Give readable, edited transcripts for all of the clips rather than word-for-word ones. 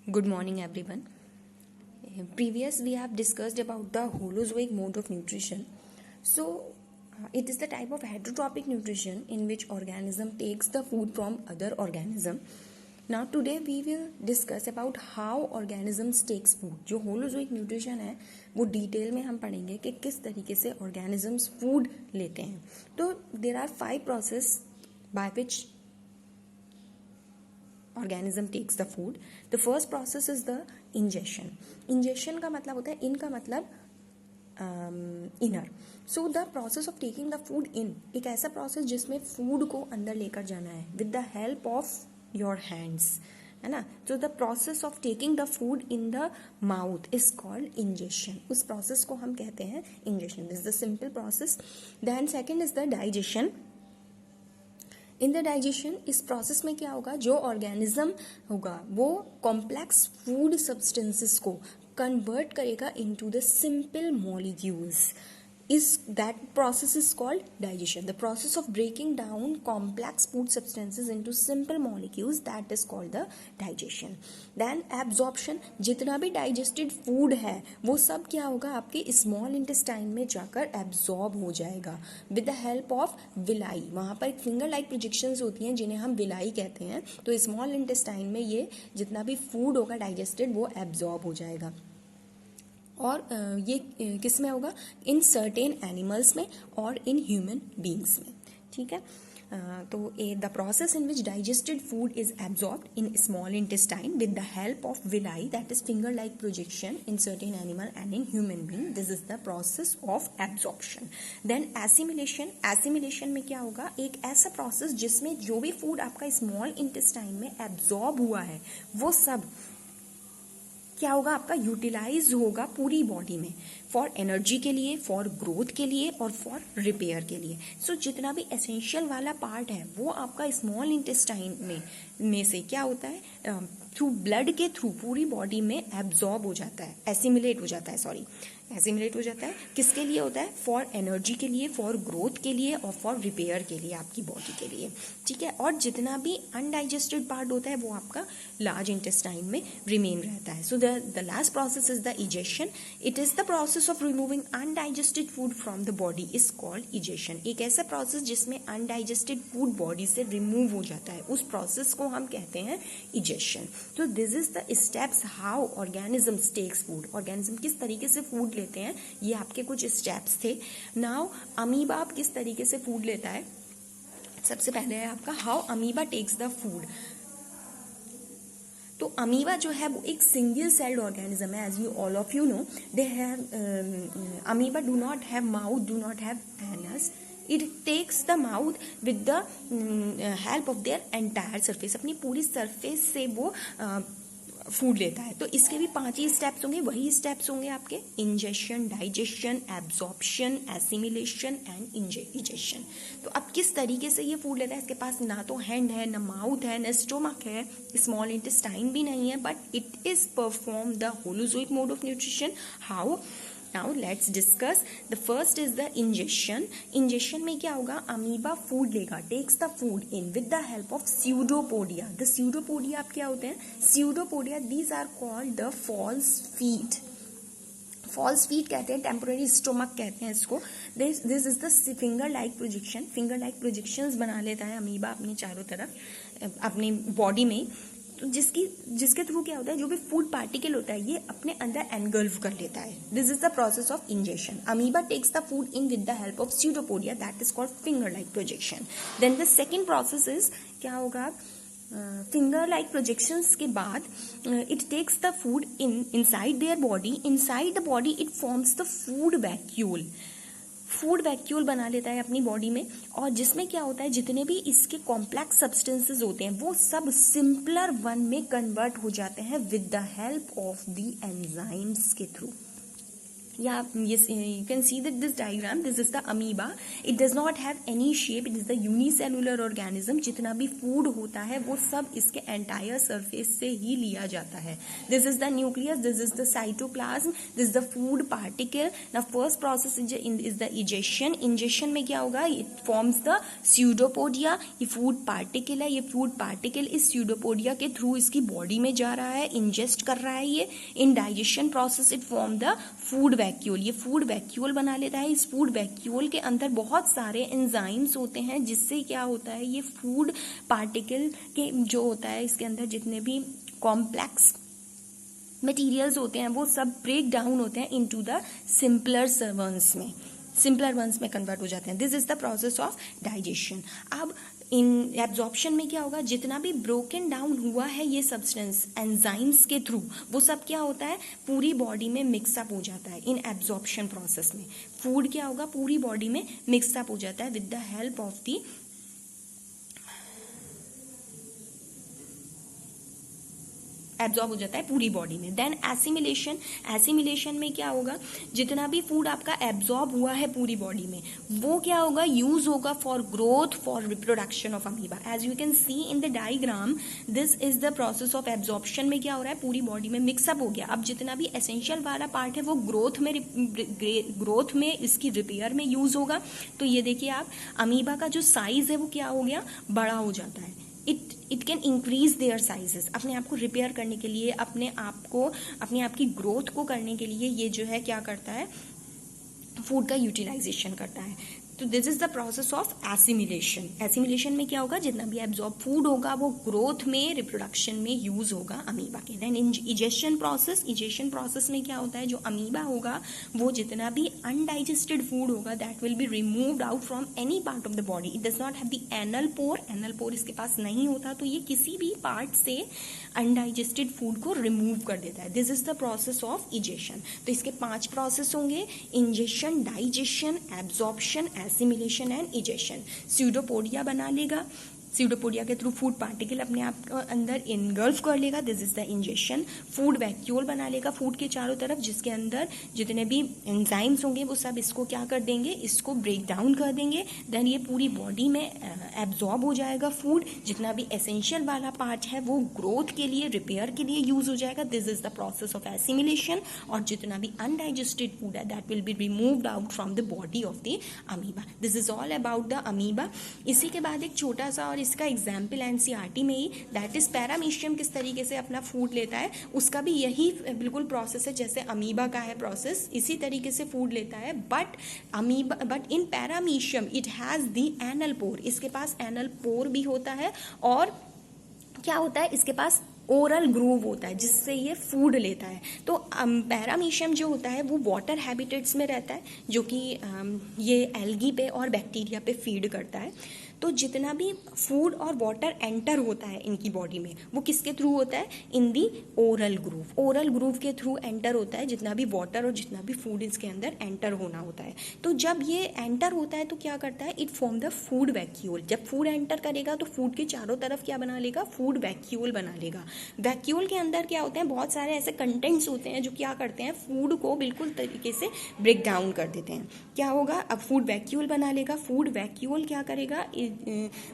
Good morning, everyone. Previous we have discussed about the holozoic mode of nutrition. It is the type of heterotropic nutrition in which organism takes the food from other organism. Now today we will discuss about how organisms takes food. जो holozoic nutrition है वो detail में हम पढ़ेंगे कि किस तरीके से organisms food लेते हैं. तो there are 5 process by which organism takes the food. The first process is the ingestion. Ingestion का मतलब होता है in का मतलब inner. So the process of taking the food in एक ऐसा process जिसमें food को अंदर लेकर जाना है with the help of your hands, है ना. So the process of taking the food in the mouth is called ingestion. उस process को हम कहते हैं ingestion. This is the simple process. Then second is the digestion. In the digestion इस process में क्या होगा, जो ऑर्गेनिज्म होगा वो कॉम्प्लेक्स फूड सब्सटेंसेस को कन्वर्ट करेगा into the simple molecules. Is that process is called digestion. The process of breaking down complex food substances into simple molecules, that is called the digestion. Then absorption. जितना भी digested food है वो सब क्या होगा, आपके small intestine में जाकर absorb हो जाएगा with the help of villi. वहाँ पर एक finger like projections होती हैं जिन्हें हम villi कहते हैं. तो small intestine में ये जितना भी food होगा digested वो absorb हो जाएगा. और ये किस में होगा, इन सर्टेन एनिमल्स में और इन ह्यूमन बींग्स में. ठीक है. तो the process in which digested food is absorbed in small intestine with the help of villi, that is finger like projection in certain animal and in human being. This is the process of absorption. Then assimilation. Assimilation में क्या होगा, एक ऐसा process जिसमें जो भी food आपका small intestine में एब्जॉर्ब हुआ है वो सब क्या होगा, आपका यूटिलाइज होगा पूरी बॉडी में फॉर एनर्जी के लिए, फॉर ग्रोथ के लिए और फॉर रिपेयर के लिए. सो जितना भी एसेंशियल वाला पार्ट है वो आपका स्मॉल इंटेस्टाइन में से क्या होता है, थ्रू ब्लड के थ्रू पूरी बॉडी में एब्जॉर्ब हो जाता है, एसिमिलेट हो जाता है. एसिमिलेट हो जाता है किसके लिए होता है, फॉर एनर्जी के लिए, फॉर ग्रोथ के लिए और फॉर रिपेयर के लिए आपकी बॉडी के लिए. ठीक है. और जितना भी अनडाइजेस्टेड पार्ट होता है वो आपका लार्ज इंटेस्टाइन में रिमेन रहता है. So the last process is the egestion. It is the process of removing undigested food from the body is called egestion. एक ऐसा प्रोसेस जिसमें अनडाइजेस्टेड फूड बॉडी से रिमूव हो जाता है, उस प्रोसेस को हम कहते हैं इजेशन. तो this is the steps how organisms takes food. Organism किस तरीके से फूड लेते हैं, ये आपके कुछ स्टेप्स थे. नाउ अमीबा किस तरीके से फूड लेता है. सबसे पहले है आपका how amoeba takes the food. तो अमीबा जो है वो एक सिंगल सेल्ड ऑर्गेनिज्म है. As you all of you know, they have amoeba do not have mouth, do not have anus. It takes the mouth with the help of their entire surface. अपनी पूरी surface से वो food लेता है. तो इसके भी 5 ही स्टेप्स होंगे, वही स्टेप्स होंगे आपके ingestion, digestion, absorption, assimilation and egestion. तो अब किस तरीके से ये फूड लेता है, इसके पास ना तो हैंड है, ना माउथ है, ना स्टोमक है, स्मॉल इंटेस्टाइन भी नहीं है, but it is perform the holozoic mode of nutrition. How? Now let's discuss. The first is the ingestion. Ingestion में क्या होगा, अमीबा फूड लेगा, takes the food in with the help of pseudopodia. The pseudopodia आप क्या होते हैं, pseudopodia these are called the false feet. False feet कहते हैं, टेम्पोररी स्टोमक कहते हैं इसको. This is the finger like projection. Finger like projections बना लेता है अमीबा अपनी चारों तरफ अपनी बॉडी में. तो जिसके थ्रू क्या होता है, जो भी फूड पार्टिकल होता है ये अपने अंदर एनगल्फ कर लेता है. This is the process of ingestion. Amoeba takes the food in with the help of pseudopodia, that is called finger like projection. Then the second process is क्या होगा, फिंगर लाइक प्रोजेक्शंस के बाद it takes the food inside their body. Inside the body it forms the food vacuole. Food vacuole बना लेता है अपनी body में, और जिसमें क्या होता है, जितने भी इसके कॉम्प्लेक्स सब्सटेंसेस होते हैं वो सब सिंपलर वन में कन्वर्ट हो जाते हैं with the help of the enzymes के थ्रू. या you can see that this diagram, this is the amoeba. It does not have any shape, it is the unicellular organism. जितना भी food होता है वो सब इसके एंटायर सरफेस से ही लिया जाता है. This is the nucleus, this is the cytoplasm, this is the food particle. Now first process is the egestion. Ingestion में क्या होगा, इट फॉर्म्स द स्यूडोपोडिया. ये फूड पार्टिकल है, ये फूड पार्टिकल इस स्यूडोपोडिया के थ्रू इसकी बॉडी में जा रहा है, इंजेस्ट कर रहा है ये. In digestion process it form the food vacuole. ये फूड वैक्यूल बना लेता है. इस फूड वैक्यूल के अंदर बहुत सारे एंजाइम्स होते हैं, जिससे क्या होता है, ये फूड पार्टिकल के जो होता है इसके अंदर जितने भी कॉम्प्लेक्स मटेरियल्स होते हैं वो सब ब्रेक डाउन होते हैं इनटू द सिंपलर वंस में कन्वर्ट हो जाते हैं. This is the process of digestion. अब इन एब्जॉर्प्शन में क्या होगा, जितना भी ब्रोकन डाउन हुआ है ये सब्सटेंस एंजाइम्स के थ्रू, वो सब क्या होता है, पूरी बॉडी में मिक्सअप हो जाता है. इन एब्जॉर्प्शन प्रोसेस में फूड क्या होगा, पूरी बॉडी में मिक्सअप हो जाता है with the help of the absorb हो जाता है पूरी बॉडी में. Then assimilation. एसिमिलेशन में क्या होगा, जितना भी फूड आपका एब्जॉर्ब हुआ है पूरी बॉडी में वो क्या होगा, यूज होगा for growth, for reproduction of amoeba. As you can see in the diagram, this is the process of absorption में क्या हो रहा है, पूरी बॉडी में मिक्सअप हो गया. अब जितना भी एसेंशियल वाला पार्ट है वो ग्रोथ में इसकी रिपेयर में यूज होगा. तो ये देखिए आप, अमीबा का जो साइज है वो क्या हो गया, बड़ा हो जाता है. It can increase their sizes. अपने आप को रिपेयर करने के लिए, अपने आप की ग्रोथ को करने के लिए ये जो है क्या करता है, फूड का यूटिलाइजेशन करता है. तो this is the process of assimilation. Assimilation में क्या होगा, जितना भी एब्जॉर्ब फूड होगा वो ग्रोथ में, रिप्रोडक्शन में यूज होगा अमीबा के. Then egestion process. Egestion process में क्या होता है, जो अमीबा होगा वो जितना भी अनडाइजेस्टेड फूड होगा that will be removed out from any part of the body. It does not have the anal pore. Anal pore इसके पास नहीं होता, तो ये किसी भी पार्ट से अनडाइजेस्टेड फूड को रिमूव कर देता है. This is the process of egestion. तो इसके 5 प्रोसेस होंगे, ingestion, digestion, absorption, assimilation and egestion. Pseudopodia बना लेगा, स्यूडोपोडिया के थ्रू फूड पार्टिकल अपने आप अंदर इनगल्फ कर लेगा. This is the injection. Food vacuole बना लेगा फूड के चारों तरफ, जिसके अंदर जितने भी एंजाइम्स होंगे वो सब इसको क्या कर देंगे, इसको ब्रेक डाउन कर देंगे. देन ये पूरी बॉडी में एब्जॉर्ब हो जाएगा फूड. जितना भी एसेंशियल वाला पार्ट है वो ग्रोथ के लिए, रिपेयर के लिए यूज हो जाएगा. This is the process of assimilation. और जितना भी अनडाइजेस्टेड फूड है that will be removed out from the body of the amoeba. This is all about the amoeba. इसी के बाद एक छोटा सा और इसका एग्जाम्पल एनसीईआरटी में ही, दैट इज पैरामीशियम किस तरीके से अपना फूड लेता है, उसका भी यही बिल्कुल प्रोसेस है जैसे अमीबा का है प्रोसेस. इसी तरीके से फूड लेता है. But in paramecium it has the anal pore. इसके पास एनल पोर भी होता है. और क्या होता है, इसके पास ओरल ग्रूव होता है जिससे ये फूड लेता है. तो पैरामीशियम जो होता है वो वाटर हैबिटेट्स में रहता है, जो कि ये एल्गी पे और बैक्टीरिया पे फीड करता है. तो जितना भी फूड और वाटर एंटर होता है इनकी बॉडी में वो किसके थ्रू होता है, in the oral groove. Oral groove के थ्रू एंटर होता है जितना भी वाटर और जितना भी फूड इसके अंदर एंटर होना होता है. तो जब ये एंटर होता है तो क्या करता है, it form the food vacuole. जब फूड एंटर करेगा तो फूड के चारों तरफ क्या बना लेगा, फूड वैक्यूल बना लेगा. वैक्यूल के अंदर क्या होते हैं, बहुत सारे ऐसे कंटेंट्स होते हैं जो क्या करते हैं, फूड को बिल्कुल तरीके से ब्रेक डाउन कर देते हैं. क्या होगा, अब फूड वैक्यूल बना लेगा. फूड वैक्यूल क्या करेगा,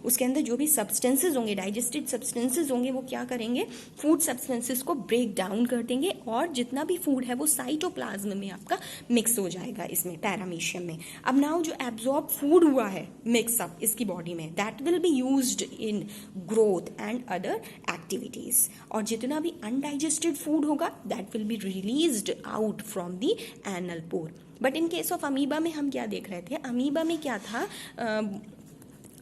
उसके अंदर जो भी सब्सटेंसेस होंगे, डाइजेस्टेड सब्सटेंसेस होंगे, वो क्या करेंगे, फूड सब्सटेंसेस को ब्रेक डाउन कर देंगे. और जितना भी फूड है वो साइटोप्लाज्म में आपका मिक्स हो जाएगा इसमें, पैरामीशियम में. अब नाउ जो एब्जॉर्ब फूड हुआ है मिक्सअप इसकी बॉडी में, that will be used in growth and other activities. और जितना भी अनडाइजेस्टेड फूड होगा that will be released out from the anal pore. But in case of amoeba में हम क्या देख रहे थे, अमीबा में क्या था,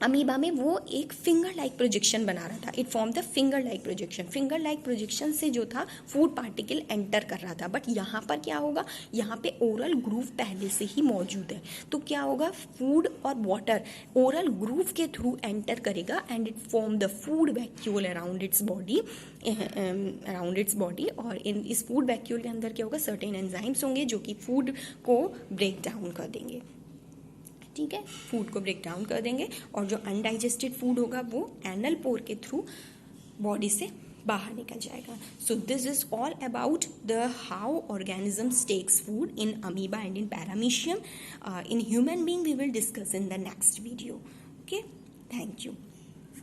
अमीबा में वो एक फिंगर लाइक प्रोजेक्शन बना रहा था. It form the finger like projection. Finger like projection से जो था फूड पार्टिकल एंटर कर रहा था. बट यहाँ पर क्या होगा, यहाँ पे ओरल ग्रूव पहले से ही मौजूद है. तो क्या होगा, फूड और वाटर ओरल ग्रूव के थ्रू एंटर करेगा and it form the food vacuole around its body. और इस फूड वैक्यूल के अंदर क्या होगा, सर्टेन एंजाइम्स होंगे जो कि फूड को ब्रेक डाउन कर देंगे. ठीक है, फूड को ब्रेक डाउन कर देंगे. और जो अनडाइजेस्टेड फूड होगा वो एनल पोर के थ्रू बॉडी से बाहर निकल जाएगा. So this is all about the how organisms takes food in amoeba and in paramecium. In human being we will discuss in the next video. Okay, thank you.